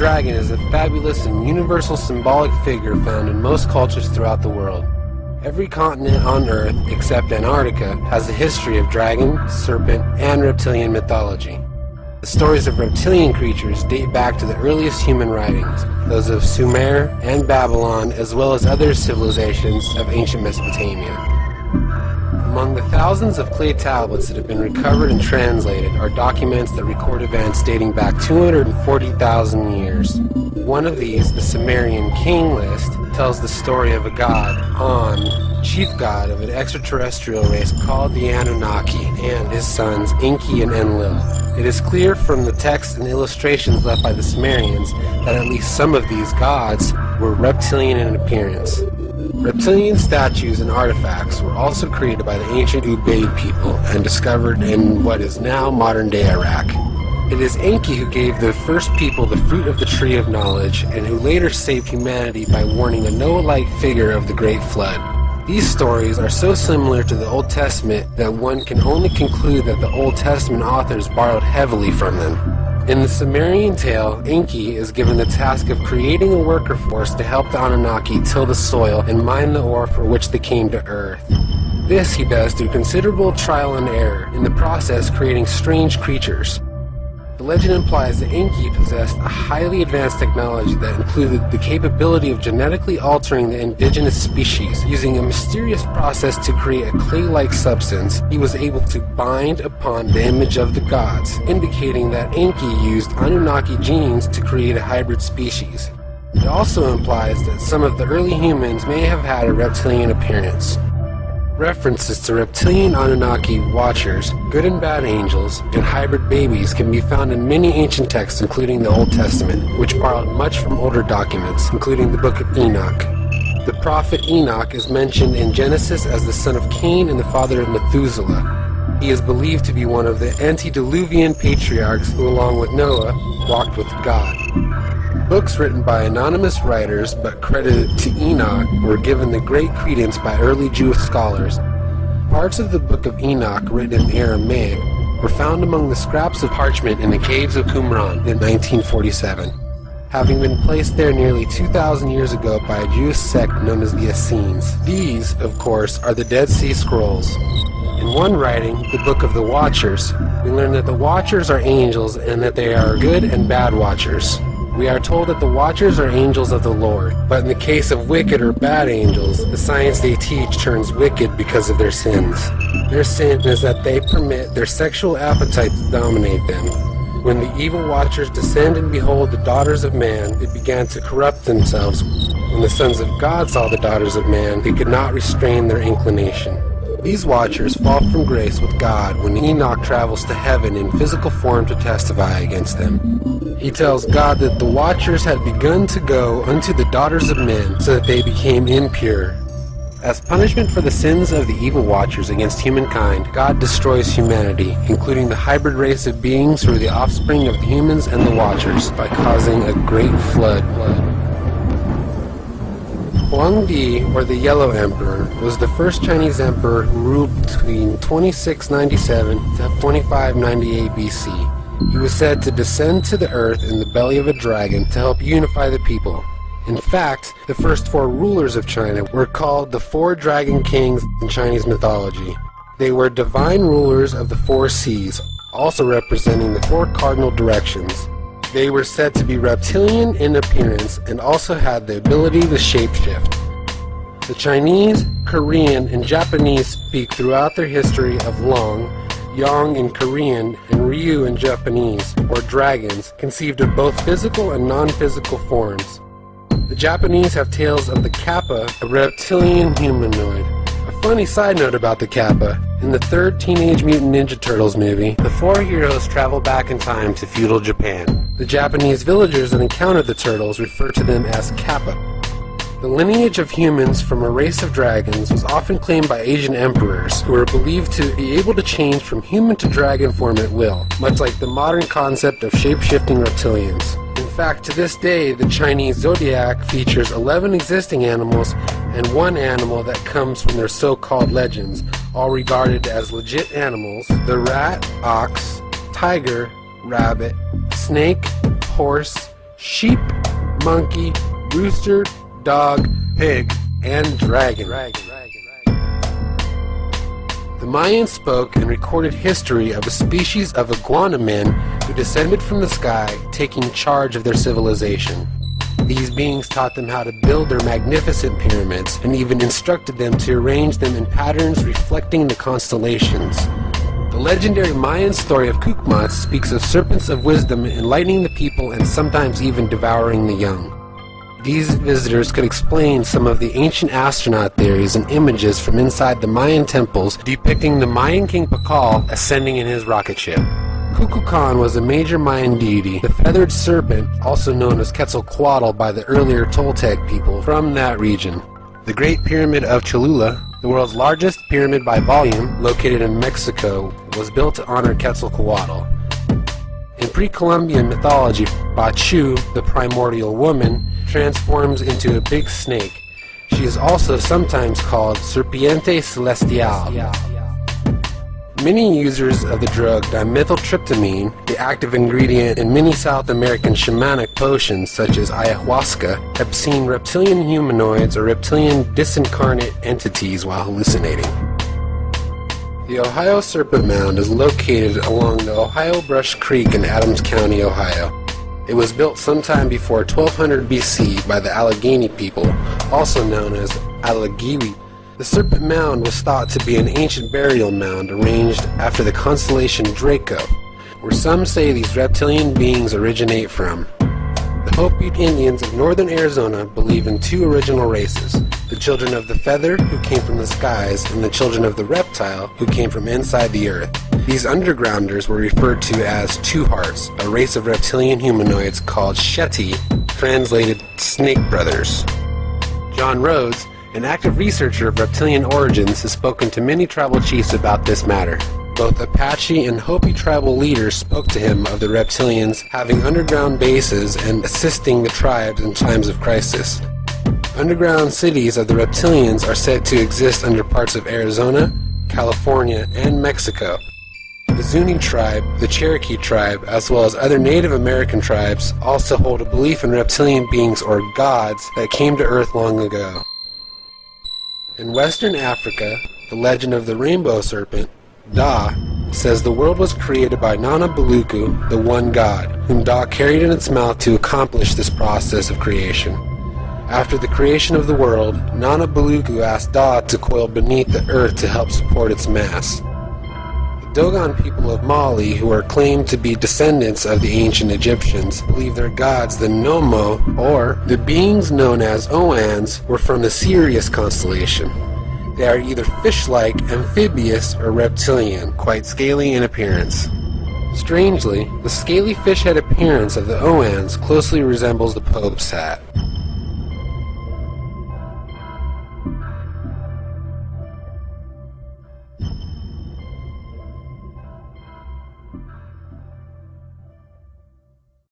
dragon is a fabulous and universal symbolic figure found in most cultures throughout the world. Every continent on Earth, except Antarctica, has a history of dragon, serpent, and reptilian mythology. The stories of reptilian creatures date back to the earliest human writings, those of Sumer and Babylon, as well as other civilizations of ancient Mesopotamia. Among the thousands of clay tablets that have been recovered and translated are documents that record events dating back 240,000 years. One of these, the Sumerian King List, tells the story of a god, An, chief god of an extraterrestrial race called the Anunnaki, and his sons Enki and Enlil. It is clear from the texts and illustrations left by the Sumerians that at least some of these gods were reptilian in appearance. Reptilian statues and artifacts were also created by the ancient Ubaid people and discovered in what is now modern-day Iraq. It is Enki who gave the first people the fruit of the tree of knowledge and who later saved humanity by warning a Noah-like figure of the Great Flood. These stories are so similar to the Old Testament that one can only conclude that the Old Testament authors borrowed heavily from them. In the Sumerian tale, Enki is given the task of creating a worker force to help the Anunnaki till the soil and mine the ore for which they came to Earth. This he does through considerable trial and error, in the process creating strange creatures. The legend implies that Enki possessed a highly advanced technology that included the capability of genetically altering the indigenous species. Using a mysterious process to create a clay-like substance, he was able to bind upon the image of the gods, indicating that Enki used Anunnaki genes to create a hybrid species. It also implies that some of the early humans may have had a reptilian appearance. References to reptilian Anunnaki watchers, good and bad angels, and hybrid babies can be found in many ancient texts including the Old Testament, which borrowed much from older documents, including the Book of Enoch. The prophet Enoch is mentioned in Genesis as the son of Cain and the father of Methuselah. He is believed to be one of the antediluvian patriarchs who, along with Noah, walked with God. Books written by anonymous writers but credited to Enoch were given the great credence by early Jewish scholars. Parts of the Book of Enoch, written in Aramaic, were found among the scraps of parchment in the caves of Qumran in 1947, having been placed there nearly 2,000 years ago by a Jewish sect known as the Essenes. These, of course, are the Dead Sea Scrolls. In one writing, the Book of the Watchers, we learn that the Watchers are angels and that they are good and bad Watchers. We are told that the Watchers are angels of the Lord, but in the case of wicked or bad angels, the science they teach turns wicked because of their sins. Their sin is that they permit their sexual appetite to dominate them. When the evil Watchers descend and behold the daughters of man, they began to corrupt themselves. When the sons of God saw the daughters of man, they could not restrain their inclination. These Watchers fall from grace with God when Enoch travels to heaven in physical form to testify against them. He tells God that the Watchers had begun to go unto the daughters of men so that they became impure. As punishment for the sins of the evil Watchers against humankind, God destroys humanity, including the hybrid race of beings who are the offspring of the humans and the Watchers, by causing a great flood. Huangdi, or the Yellow Emperor, was the first Chinese emperor who ruled between 2697 to 2598 BC. He was said to descend to the earth in the belly of a dragon to help unify the people. In fact, the first four rulers of China were called the Four Dragon Kings in Chinese mythology. They were divine rulers of the four seas, also representing the four cardinal directions. They were said to be reptilian in appearance and also had the ability to shapeshift. The Chinese, Korean, and Japanese speak throughout their history of Long, Yang in Korean, and Ryu in Japanese, or dragons, conceived of both physical and non-physical forms. The Japanese have tales of the Kappa, a reptilian humanoid. A funny side note about the Kappa: in the third Teenage Mutant Ninja Turtles movie, the four heroes travel back in time to feudal Japan. The Japanese villagers that encounter the turtles refer to them as Kappa. The lineage of humans from a race of dragons was often claimed by Asian emperors, who were believed to be able to change from human to dragon form at will, much like the modern concept of shape-shifting reptilians. In fact, to this day, the Chinese zodiac features 11 existing animals and one animal that comes from their so-called legends, all regarded as legit animals: the rat, ox, tiger, rabbit, snake, horse, sheep, monkey, rooster, dog, pig, and dragon. The Mayans spoke and recorded history of a species of iguana men who descended from the sky, taking charge of their civilization. These beings taught them how to build their magnificent pyramids and even instructed them to arrange them in patterns reflecting the constellations. The legendary Mayan story of Cucmats speaks of serpents of wisdom enlightening the people and sometimes even devouring the young. These visitors could explain some of the ancient astronaut theories and images from inside the Mayan temples depicting the Mayan king Pakal ascending in his rocket ship. Kukulkan was a major Mayan deity, the feathered serpent, also known as Quetzalcoatl by the earlier Toltec people from that region. The Great Pyramid of Cholula, the world's largest pyramid by volume, located in Mexico, was built to honor Quetzalcoatl. In pre-Columbian mythology, Bachu, the primordial woman, transforms into a big snake. She is also sometimes called Serpiente Celestial. Many users of the drug dimethyltryptamine, the active ingredient in many South American shamanic potions such as ayahuasca, have seen reptilian humanoids or reptilian disincarnate entities while hallucinating. The Ohio Serpent Mound is located along the Ohio Brush Creek in Adams County, Ohio. It was built sometime before 1200 BC by the Allegheny people, also known as Allegheny. The Serpent Mound was thought to be an ancient burial mound arranged after the constellation Draco, where some say these reptilian beings originate from. The Hopi Indians of northern Arizona believe in two original races, the children of the feather, who came from the skies, and the children of the reptile, who came from inside the earth. These undergrounders were referred to as Two Hearts, a race of reptilian humanoids called Shetty, translated Snake Brothers. John Rhodes, an active researcher of reptilian origins, has spoken to many tribal chiefs about this matter. Both Apache and Hopi tribal leaders spoke to him of the reptilians having underground bases and assisting the tribes in times of crisis. Underground cities of the reptilians are said to exist under parts of Arizona, California, and Mexico. The Zuni tribe, the Cherokee tribe, as well as other Native American tribes also hold a belief in reptilian beings or gods that came to Earth long ago. In Western Africa, the legend of the rainbow serpent, Da, says the world was created by Nana Buluku, the one god, whom Da carried in its mouth to accomplish this process of creation. After the creation of the world, Nana Buluku asked Da to coil beneath the earth to help support its mass. The Dogon people of Mali, who are claimed to be descendants of the ancient Egyptians, believe their gods, the Nomo, or the beings known as Oans, were from the Sirius constellation. They are either fish-like, amphibious, or reptilian, quite scaly in appearance. Strangely, the scaly fish-head appearance of the Oans closely resembles the Pope's hat.